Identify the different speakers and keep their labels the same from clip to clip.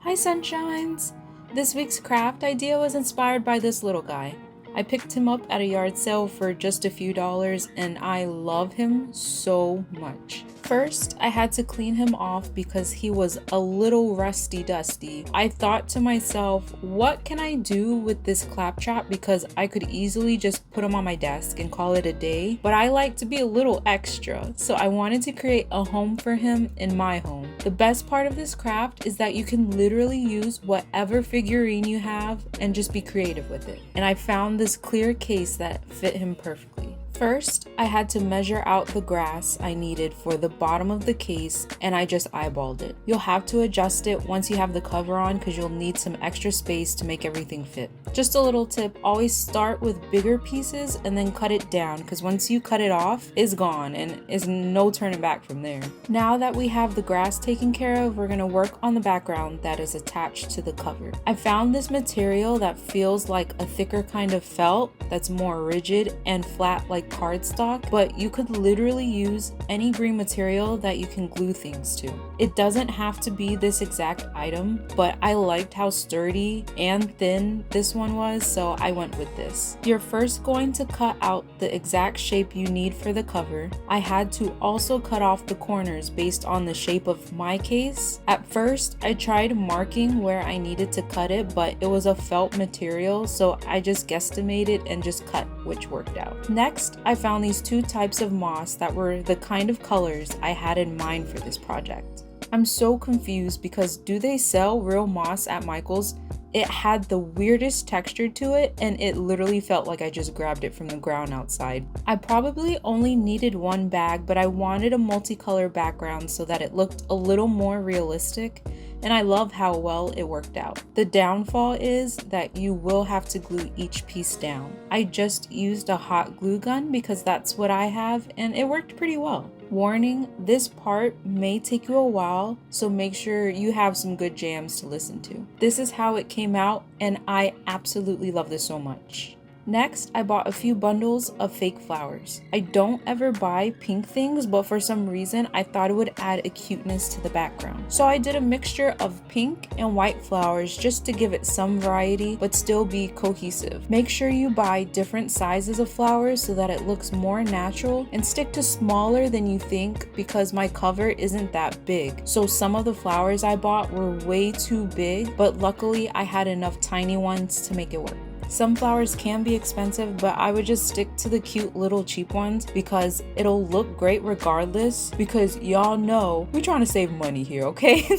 Speaker 1: Hi sunshines! This week's craft idea was inspired by this little guy. I picked him up at a yard sale for just a few dollars and I love him so much. First, I had to clean him off because he was a little rusty dusty. I thought to myself, what can I do with this Claptrap, because I could easily just put him on my desk and call it a day, but I like to be a little extra, so I wanted to create a home for him in my home. The best part of this craft is that you can literally use whatever figurine you have and just be creative with it. And I found this clear case that fit him perfectly. First, I had to measure out the grass I needed for the bottom of the case, and I just eyeballed it. You'll have to adjust it once you have the cover on because you'll need some extra space to make everything fit. Just a little tip, always start with bigger pieces and then cut it down, because once you cut it off, it's gone and is no turning back from there. Now that we have the grass taken care of, we're going to work on the background that is attached to the cover. I found this material that feels like a thicker kind of felt that's more rigid and flat like cardstock, but you could literally use any green material that you can glue things to. It doesn't have to be this exact item, but I liked how sturdy and thin this one was, so I went with this. You're first going to cut out the exact shape you need for the cover. I had to also cut off the corners based on the shape of my case. At first, I tried marking where I needed to cut it, but it was a felt material, so I just guesstimated and just cut, which worked out. Next, I found these two types of moss that were the kind of colors I had in mind for this project. I'm so confused because do they sell real moss at Michael's? It had the weirdest texture to it and it literally felt like I just grabbed it from the ground outside. I probably only needed one bag, but I wanted a multicolor background so that it looked a little more realistic, and I love how well it worked out. The downfall is that you will have to glue each piece down. I just used a hot glue gun because that's what I have, and it worked pretty well. Warning, this part may take you a while, so make sure you have some good jams to listen to. This is how it came out, and I absolutely love this so much. Next, I bought a few bundles of fake flowers. I don't ever buy pink things, but for some reason, I thought it would add a cuteness to the background. So I did a mixture of pink and white flowers just to give it some variety, but still be cohesive. Make sure you buy different sizes of flowers so that it looks more natural, and stick to smaller than you think because my cover isn't that big. So some of the flowers I bought were way too big, but luckily I had enough tiny ones to make it work. Some flowers can be expensive, but I would just stick to the cute little cheap ones because it'll look great regardless, because y'all know we're trying to save money here, okay?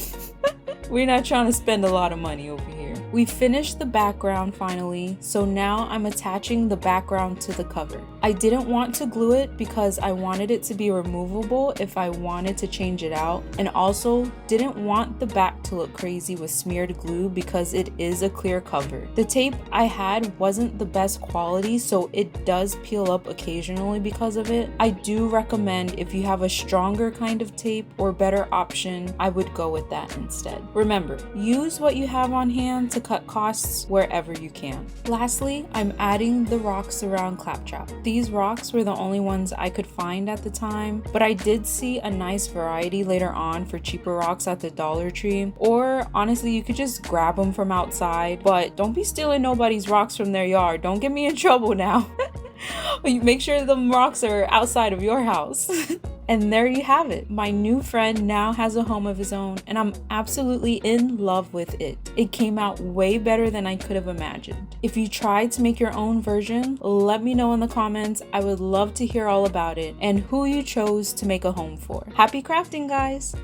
Speaker 1: We're not trying to spend a lot of money over here. We finished the background finally, so now I'm attaching the background to the cover. I didn't want to glue it because I wanted it to be removable if I wanted to change it out, and also didn't want the back to look crazy with smeared glue because it is a clear cover. The tape I had wasn't the best quality, so it does peel up occasionally because of it. I do recommend, if you have a stronger kind of tape or better option, I would go with that instead. Remember, use what you have on hand to cut costs wherever you can. Lastly, I'm adding the rocks around Claptrap. These rocks were the only ones I could find at the time, but I did see a nice variety later on for cheaper rocks at the Dollar Tree, or honestly, you could just grab them from outside, but don't be stealing nobody's rocks from their yard. Don't get me in trouble now. Make sure the rocks are outside of your house. And there you have it. My new friend now has a home of his own, and I'm absolutely in love with it. It came out way better than I could have imagined. If you tried to make your own version, let me know in the comments. I would love to hear all about it and who you chose to make a home for. Happy crafting, guys!